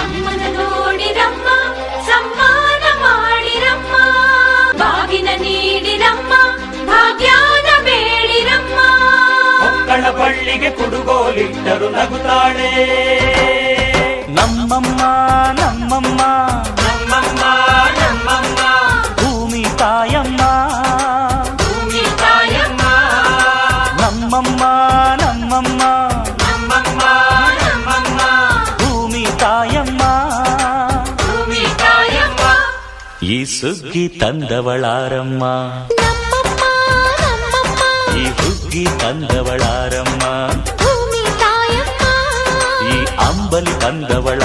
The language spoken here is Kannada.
ನಮ್ಮನ ನೋಡಿರಮ್ಮ ಸಮ್ಮಾನ ಮಾಡಿರಮ್ಮ ಬಾಗಿನ ನೀಡಿರಮ್ಮ ಭಾಗ್ಯಾನ ಬೇಡಿರಮ್ಮ ಮಕ್ಕಳ ಬಳ್ಳಿಗೆ ಕುಡುಗೋಲಿಟ್ಟರು ನಗುತ್ತಾಳೆ ನಮ್ಮಮ್ಮ ನಮ್ಮಮ್ಮ ನಮ್ಮಮ್ಮ ನಮ್ಮಮ್ಮ ಭೂಮಿ ತಾಯಮ್ಮ ಭೂಮಿ ತಾಯಮ್ಮ ನಮ್ಮಮ್ಮ ನಮ್ಮಮ್ಮ ನಮ್ಮಮ್ಮ ನಮ್ಮಮ್ಮ ಭೂಮಿ ತಾಯಮ್ಮ ಭೂಮಿ ತಾಯಮ್ಮ ಈ ಸುಗ್ಗಿ ತಂದವಳಾರಮ್ಮ ಈ ಹುಗ್ಗಿ ತಂದವಳಾರಮ್ಮ ಈ ಅಂಬಲಿ ತಂದವಳ